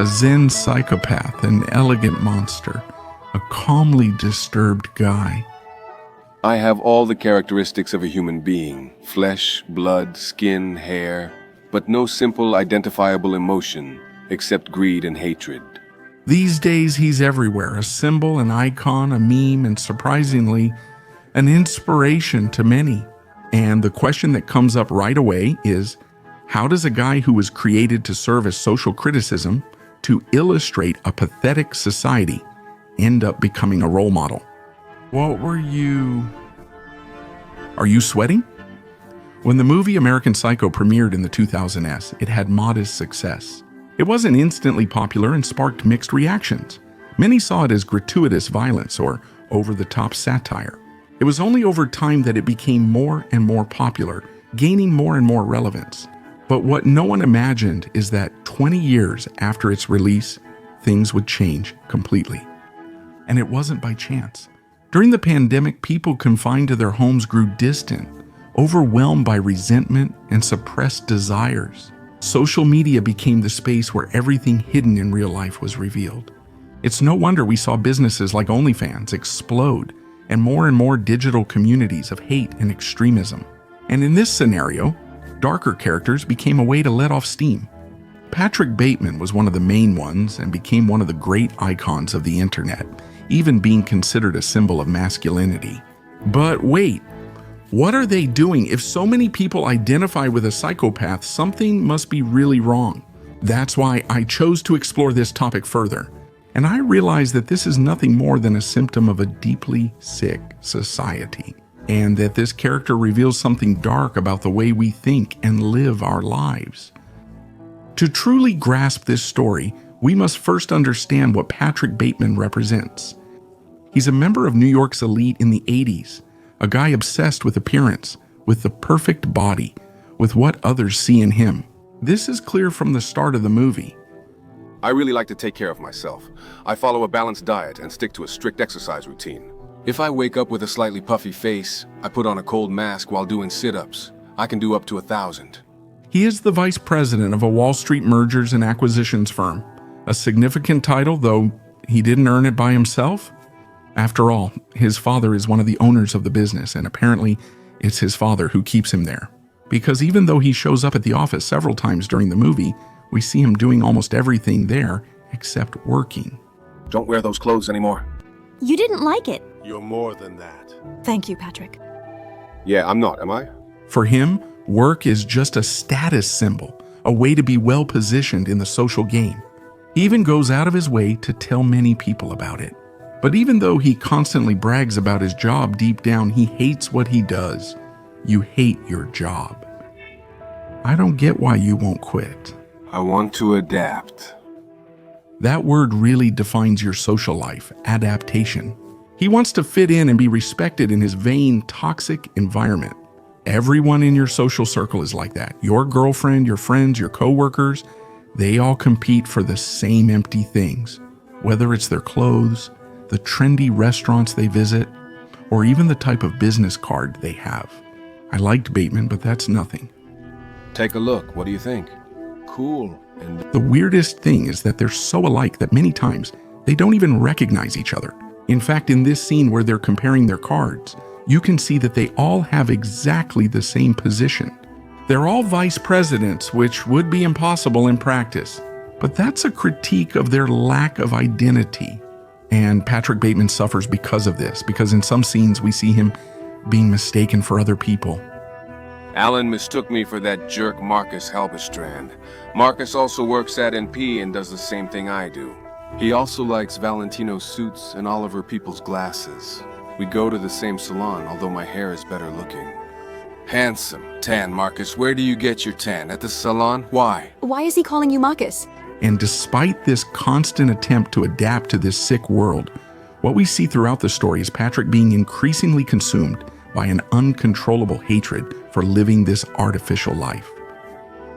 a Zen psychopath, an elegant monster, a calmly disturbed guy. I have all the characteristics of a human being: flesh, blood, skin, hair, but no simple identifiable emotion except greed and hatred. These days, he's everywhere, a symbol, an icon, a meme, and surprisingly, an inspiration to many. And the question that comes up right away is, how does a guy who was created to serve as social criticism, to illustrate a pathetic society, end up becoming a role model? What were you... Are you sweating? When the movie American Psycho premiered in the 2000s, it had modest success. It wasn't instantly popular and sparked mixed reactions. Many saw it as gratuitous violence or over-the-top satire. It was only over time that it became more and more popular, gaining more and more relevance. But what no one imagined is that 20 years after its release, things would change completely. And it wasn't by chance. During the pandemic, people confined to their homes grew distant, overwhelmed by resentment and suppressed desires. Social media became the space where everything hidden in real life was revealed. It's no wonder we saw businesses like OnlyFans explode and more digital communities of hate and extremism. And in this scenario, darker characters became a way to let off steam. Patrick Bateman was one of the main ones and became one of the great icons of the internet, even being considered a symbol of masculinity. But wait, what are they doing? If so many people identify with a psychopath, something must be really wrong. That's why I chose to explore this topic further. And I realized that this is nothing more than a symptom of a deeply sick society, and that this character reveals something dark about the way we think and live our lives. To truly grasp this story, we must first understand what Patrick Bateman represents. He's a member of New York's elite in the 80s, a guy obsessed with appearance, with the perfect body, with what others see in him. This is clear from the start of the movie. I really like to take care of myself. I follow a balanced diet and stick to a strict exercise routine. If I wake up with a slightly puffy face, I put on a cold mask while doing sit-ups. I can do up to 1,000. He is the vice president of a Wall Street mergers and acquisitions firm. A significant title, though he didn't earn it by himself. After all, his father is one of the owners of the business, and apparently it's his father who keeps him there. Because even though he shows up at the office several times during the movie, we see him doing almost everything there except working. Don't wear those clothes anymore. You didn't like it. You're more than that. Thank you, Patrick. Yeah, I'm not, am I? For him, work is just a status symbol, a way to be well positioned in the social game. He even goes out of his way to tell many people about it. But even though he constantly brags about his job, deep down he hates what he does. You hate your job. I don't get why you won't quit. I want to adapt. That word really defines your social life, adaptation. He wants to fit in and be respected in his vain, toxic environment. Everyone in your social circle is like that. Your girlfriend, your friends, your coworkers, they all compete for the same empty things. Whether it's their clothes, the trendy restaurants they visit, or even the type of business card they have. I liked Bateman, but that's nothing. Take a look. What do you think? Cool. And The weirdest thing is that they're so alike that many times they don't even recognize each other. In fact, in this scene where they're comparing their cards, you can see that they all have exactly the same position. They're all vice presidents, which would be impossible in practice. But that's a critique of their lack of identity. And Patrick Bateman suffers because of this, because in some scenes we see him being mistaken for other people. Alan mistook me for that jerk Marcus Halberstrand. Marcus also works at NP and does the same thing I do. He also likes Valentino suits and Oliver People's glasses. We go to the same salon, although my hair is better looking. Handsome. Tan, Marcus. Where do you get your tan? At the salon? Why? Why is he calling you Marcus? And despite this constant attempt to adapt to this sick world, what we see throughout the story is Patrick being increasingly consumed by an uncontrollable hatred for living this artificial life.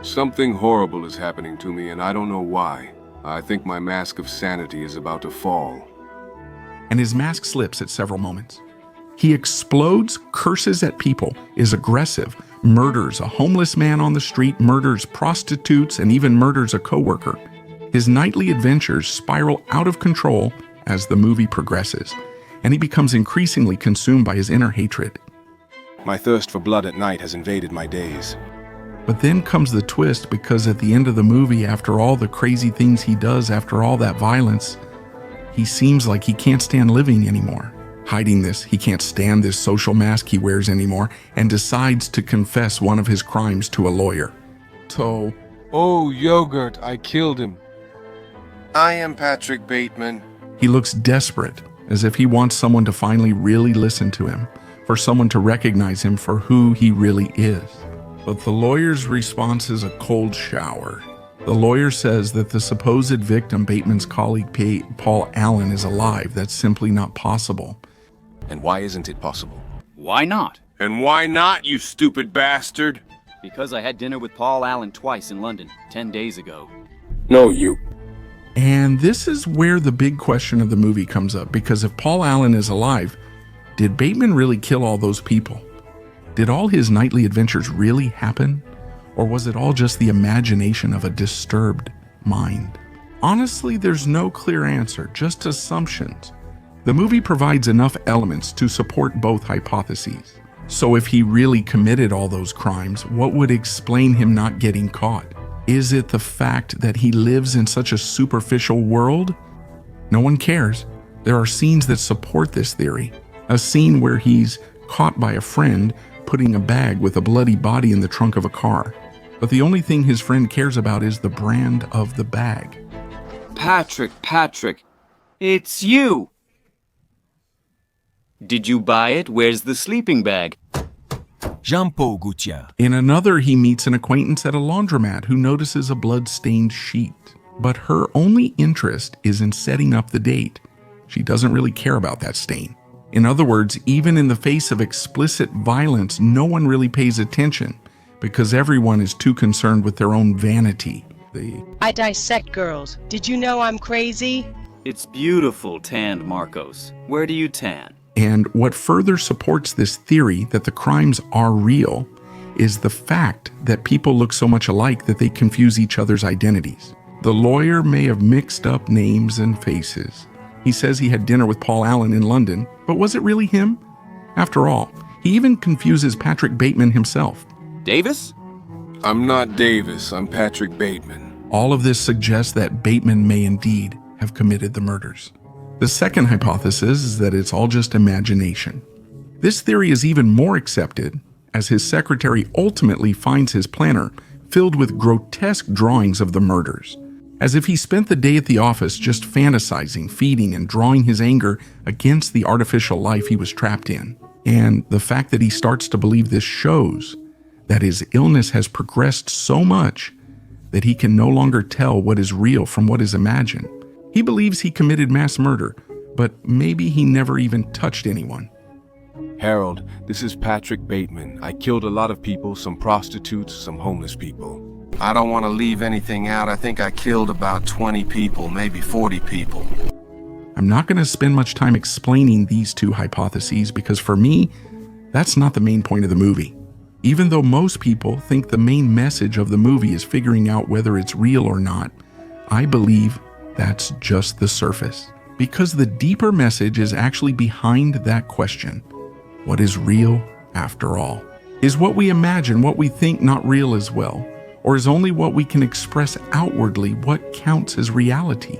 Something horrible is happening to me, and I don't know why. I think my mask of sanity is about to fall. And his mask slips at several moments. He explodes, curses at people, is aggressive, murders a homeless man on the street, murders prostitutes, and even murders a coworker. His nightly adventures spiral out of control as the movie progresses, and he becomes increasingly consumed by his inner hatred. My thirst for blood at night has invaded my days. But then comes the twist, because at the end of the movie, after all the crazy things he does, after all that violence, he seems like he can't stand living anymore. Hiding this, he can't stand this social mask he wears anymore, and decides to confess one of his crimes to a lawyer. So, Oh, yogurt, I killed him. I am Patrick Bateman. he looks desperate, as if he wants someone to finally really listen to him, for someone to recognize him for who he really is. But the lawyer's response is a cold shower. The lawyer says that the supposed victim, Bateman's colleague Paul Allen, is alive. That's simply not possible. And why isn't it possible? Why not? And why not, you stupid bastard? Because I had dinner with Paul Allen twice in London 10 days ago. No, you. And this is where the big question of the movie comes up, because if Paul Allen is alive, did Bateman really kill all those people? Did all his nightly adventures really happen? Or was it all just the imagination of a disturbed mind? Honestly, there's no clear answer, just assumptions. The movie provides enough elements to support both hypotheses. So if he really committed all those crimes, what would explain him not getting caught? Is it the fact that he lives in such a superficial world? No one cares. There are scenes that support this theory. A scene where he's caught by a friend putting a bag with a bloody body in the trunk of a car. But the only thing his friend cares about is the brand of the bag. Patrick, it's you! Did you buy it? Where's the sleeping bag? Jean-Paul Gaultier. In another, he meets an acquaintance at a laundromat who notices a blood-stained sheet. But her only interest is in setting up the date. She doesn't really care about that stain. In other words, even in the face of explicit violence, no one really pays attention because everyone is too concerned with their own vanity. I dissect girls. Did you know I'm crazy? It's beautiful tanned, Marcos. Where do you tan? And what further supports this theory that the crimes are real is the fact that people look so much alike that they confuse each other's identities. The lawyer may have mixed up names and faces. He says he had dinner with Paul Allen in London, but was it really him? After all, he even confuses Patrick Bateman himself. Davis? I'm not Davis, I'm Patrick Bateman. All of this suggests that Bateman may indeed have committed the murders. The second hypothesis is that it's all just imagination. This theory is even more accepted as his secretary ultimately finds his planner filled with grotesque drawings of the murders, as if he spent the day at the office just fantasizing, feeding, and drawing his anger against the artificial life he was trapped in. And the fact that he starts to believe this shows that his illness has progressed so much that he can no longer tell what is real from what is imagined. He believes he committed mass murder, but maybe he never even touched anyone. Harold, this is Patrick Bateman. I killed a lot of people, some prostitutes, some homeless people. I don't want to leave anything out. I think I killed about 20 people, maybe 40 people. I'm not going to spend much time explaining these two hypotheses because for me, that's not the main point of the movie. Even though most people think the main message of the movie is figuring out whether it's real or not, I believe that's just the surface. Because the deeper message is actually behind that question. What is real after all? Is what we imagine, what we think, not real as well? Or is only what we can express outwardly what counts as reality?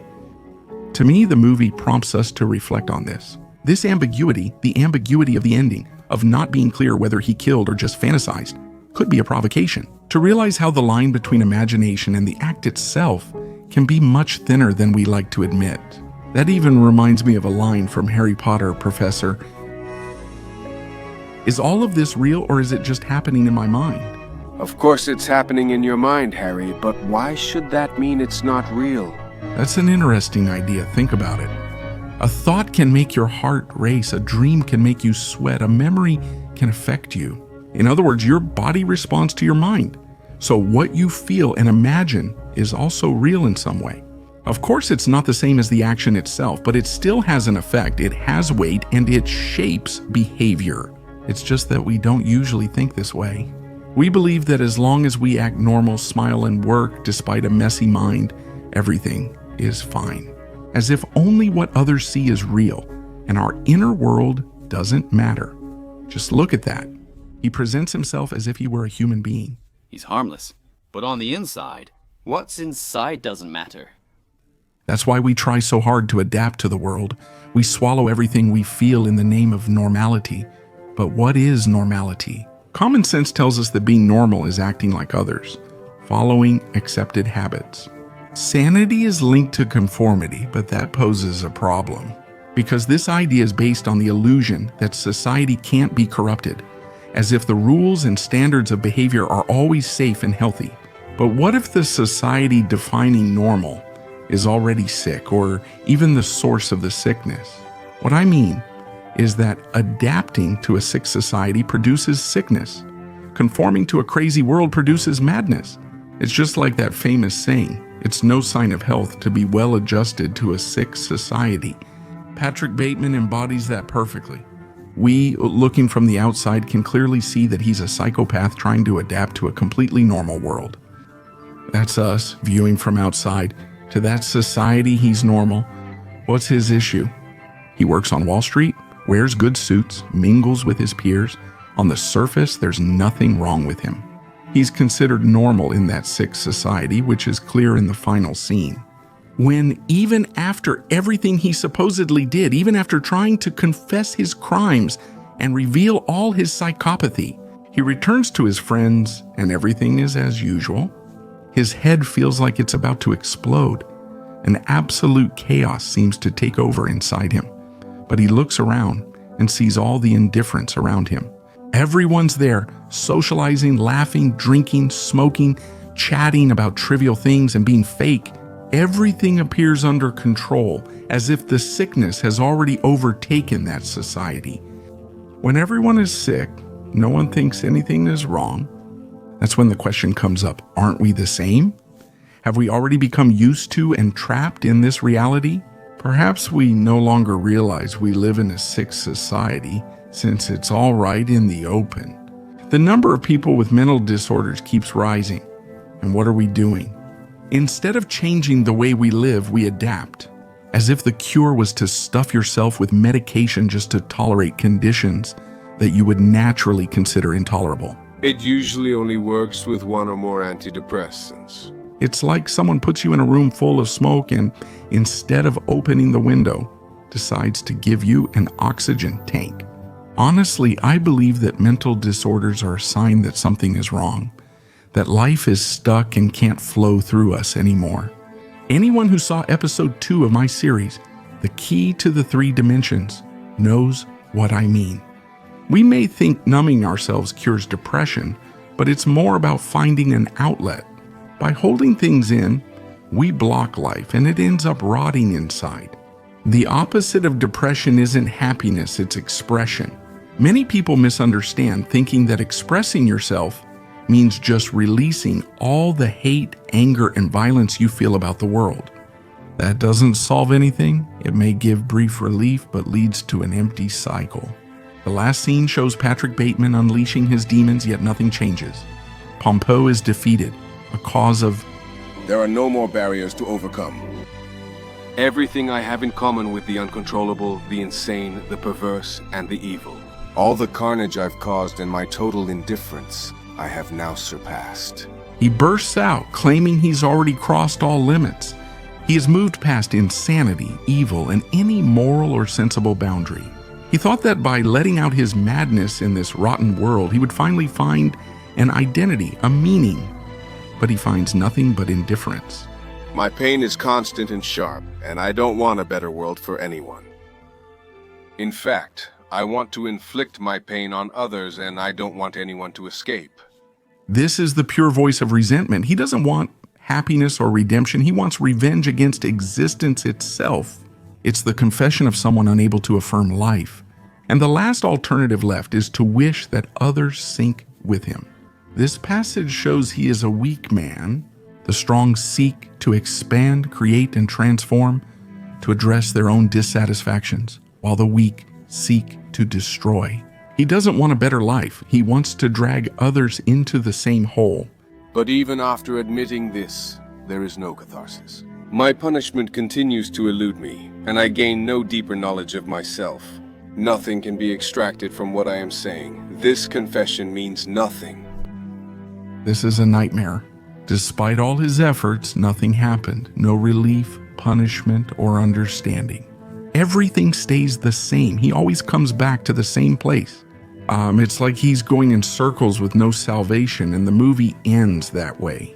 To me, the movie prompts us to reflect on this. This ambiguity, the ambiguity of the ending, of not being clear whether he killed or just fantasized, could be a provocation. To realize how the line between imagination and the act itself can be much thinner than we like to admit. That even reminds me of a line from Harry Potter, Professor. Is all of this real or is it just happening in my mind? Of course it's happening in your mind, Harry, but why should that mean it's not real? That's an interesting idea. Think about it. A thought can make your heart race. A dream can make you sweat. A memory can affect you. In other words, your body responds to your mind. So what you feel and imagine is also real in some way. Of course, it's not the same as the action itself, but it still has an effect. It has weight and it shapes behavior. It's just that we don't usually think this way. We believe that as long as we act normal, smile, and work despite a messy mind, everything is fine, as if only what others see is real and our inner world doesn't matter. Just look at that. He presents himself as if he were a human being. He's harmless. But on the inside, what's inside doesn't matter. That's why we try so hard to adapt to the world. We swallow everything we feel in the name of normality. But what is normality? Common sense tells us that being normal is acting like others, following accepted habits. Sanity is linked to conformity, but that poses a problem, because this idea is based on the illusion that society can't be corrupted, as if the rules and standards of behavior are always safe and healthy. But what if the society defining normal is already sick, or even the source of the sickness? What I mean is that adapting to a sick society produces sickness. Conforming to a crazy world produces madness. It's just like that famous saying, it's no sign of health to be well adjusted to a sick society. Patrick Bateman embodies that perfectly. We, looking from the outside, can clearly see that he's a psychopath trying to adapt to a completely normal world. That's us, viewing from outside. To that society, he's normal. What's his issue? He works on Wall Street, wears good suits, mingles with his peers. On the surface, there's nothing wrong with him. He's considered normal in that sick society, which is clear in the final scene. When even after everything he supposedly did, even after trying to confess his crimes and reveal all his psychopathy, he returns to his friends and everything is as usual. His head feels like it's about to explode. An absolute chaos seems to take over inside him. But he looks around and sees all the indifference around him. Everyone's there, socializing, laughing, drinking, smoking, chatting about trivial things and being fake. Everything appears under control, as if the sickness has already overtaken that society. When everyone is sick, no one thinks anything is wrong. That's when the question comes up, aren't we the same? Have we already become used to and trapped in this reality? Perhaps we no longer realize we live in a sick society, since it's all right in the open. The number of people with mental disorders keeps rising. And what are we doing? Instead of changing the way we live, we adapt, as if the cure was to stuff yourself with medication just to tolerate conditions that you would naturally consider intolerable. It usually only works with one or more antidepressants. It's like someone puts you in a room full of smoke and, instead of opening the window, decides to give you an oxygen tank. Honestly, I believe that mental disorders are a sign that something is wrong, that life is stuck and can't flow through us anymore. Anyone who saw episode 2 of my series, The Key to the Three Dimensions, knows what I mean. We may think numbing ourselves cures depression, but it's more about finding an outlet. By holding things in, we block life and it ends up rotting inside. The opposite of depression isn't happiness, it's expression. Many people misunderstand, thinking that expressing yourself means just releasing all the hate, anger, and violence you feel about the world. That doesn't solve anything. It may give brief relief, but leads to an empty cycle. The last scene shows Patrick Bateman unleashing his demons, yet nothing changes. Pompeo is defeated, a cause of... There are no more barriers to overcome. Everything I have in common with the uncontrollable, the insane, the perverse, and the evil. All the carnage I've caused and my total indifference, I have now surpassed. He bursts out, claiming he's already crossed all limits. He has moved past insanity, evil, and any moral or sensible boundary. He thought that by letting out his madness in this rotten world, he would finally find an identity, a meaning. But he finds nothing but indifference. My pain is constant and sharp, and I don't want a better world for anyone. In fact, I want to inflict my pain on others, and I don't want anyone to escape. This is the pure voice of resentment. He doesn't want happiness or redemption. He wants revenge against existence itself. It's the confession of someone unable to affirm life. And the last alternative left is to wish that others sink with him. This passage shows he is a weak man. The strong seek to expand, create, and transform, to address their own dissatisfactions, while the weak seek to destroy. He doesn't want a better life. He wants to drag others into the same hole. But even after admitting this, there is no catharsis. My punishment continues to elude me, and I gain no deeper knowledge of myself. Nothing can be extracted from what I am saying. This confession means nothing. This is a nightmare. Despite all his efforts, nothing happened. No relief, punishment, or understanding. Everything stays the same. He always comes back to the same place. It's like he's going in circles with no salvation, and the movie ends that way.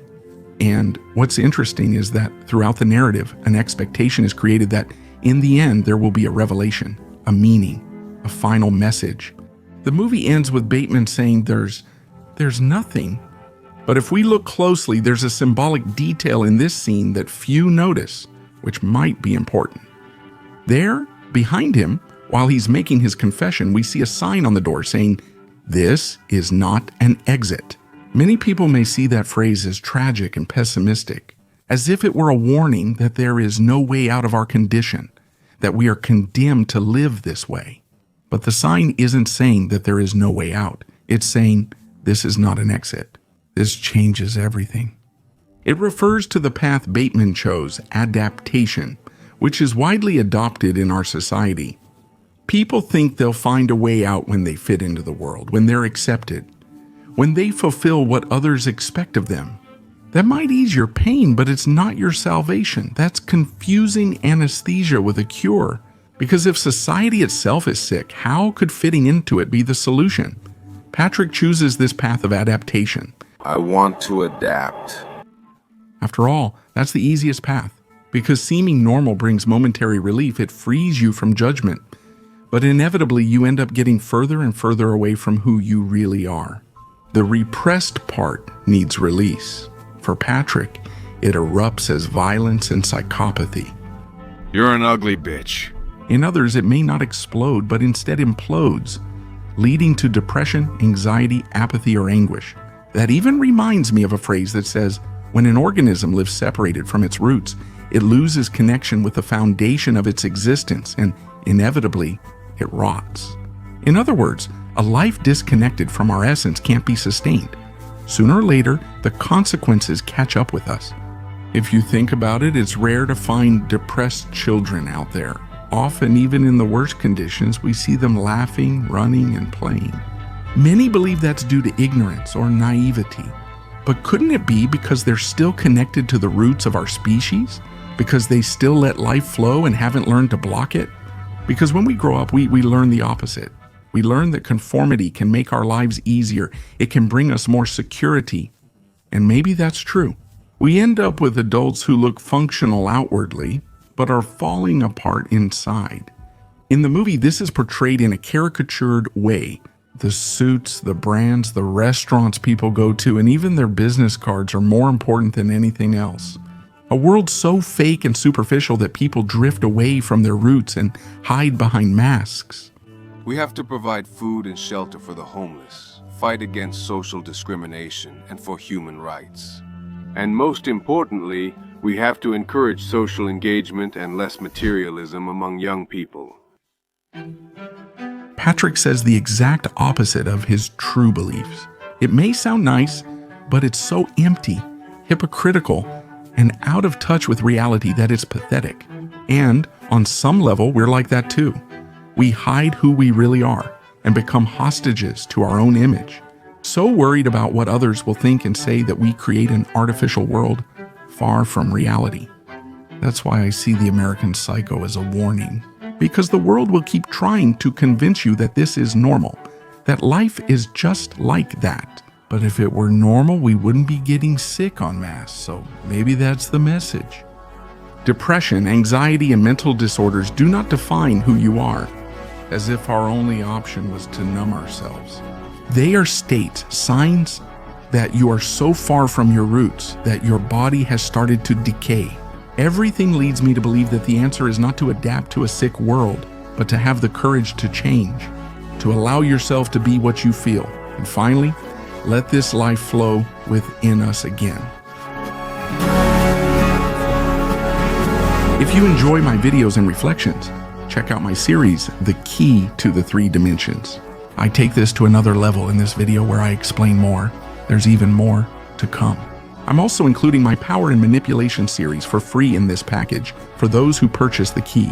And what's interesting is that throughout the narrative, an expectation is created that in the end, there will be a revelation, a meaning, a final message. The movie ends with Bateman saying there's nothing. But if we look closely, there's a symbolic detail in this scene that few notice, which might be important. There, behind him, while he's making his confession, we see a sign on the door saying, "This is not an exit." Many people may see that phrase as tragic and pessimistic, as if it were a warning that there is no way out of our condition, that we are condemned to live this way. But the sign isn't saying that there is no way out. It's saying, this is not an exit. This changes everything. It refers to the path Bateman chose, adaptation, which is widely adopted in our society. People think they'll find a way out when they fit into the world, when they're accepted, when they fulfill what others expect of them. That might ease your pain, but it's not your salvation. That's confusing anesthesia with a cure. Because if society itself is sick, how could fitting into it be the solution? Patrick chooses this path of adaptation. I want to adapt. After all, that's the easiest path. Because seeming normal brings momentary relief, it frees you from judgment. But inevitably, you end up getting further and further away from who you really are. The repressed part needs release. For Patrick, it erupts as violence and psychopathy. You're an ugly bitch. In others, it may not explode, but instead implodes, leading to depression, anxiety, apathy, or anguish. That even reminds me of a phrase that says, when an organism lives separated from its roots, it loses connection with the foundation of its existence, and inevitably, it rots. In other words, a life disconnected from our essence can't be sustained. Sooner or later, the consequences catch up with us. If you think about it, it's rare to find depressed children out there. Often, even in the worst conditions, we see them laughing, running, and playing. Many believe that's due to ignorance or naivety. But couldn't it be because they're still connected to the roots of our species? Because they still let life flow and haven't learned to block it? Because when we grow up, we learn the opposite. We learn that conformity can make our lives easier. It can bring us more security. And maybe that's true. We end up with adults who look functional outwardly, but are falling apart inside. In the movie, this is portrayed in a caricatured way. The suits, the brands, the restaurants people go to, and even their business cards are more important than anything else. A world so fake and superficial that people drift away from their roots and hide behind masks. We have to provide food and shelter for the homeless, fight against social discrimination, and for human rights. And most importantly, we have to encourage social engagement and less materialism among young people. Patrick says the exact opposite of his true beliefs. It may sound nice, but it's so empty, hypocritical, and out of touch with reality that it's pathetic. And on some level, we're like that too. We hide who we really are and become hostages to our own image. So worried about what others will think and say that we create an artificial world far from reality. That's why I see The American Psycho as a warning. Because the world will keep trying to convince you that this is normal, that life is just like that. But if it were normal, we wouldn't be getting sick en masse, so maybe that's the message. Depression, anxiety, and mental disorders do not define who you are, as if our only option was to numb ourselves. They are states, signs that you are so far from your roots that your body has started to decay. Everything leads me to believe that the answer is not to adapt to a sick world, but to have the courage to change, to allow yourself to be what you feel, and finally, let this life flow within us again. If you enjoy my videos and reflections, check out my series, The Key to the Three Dimensions. I take this to another level in this video where I explain more. There's even more to come. I'm also including my Power and Manipulation series for free in this package for those who purchase the key.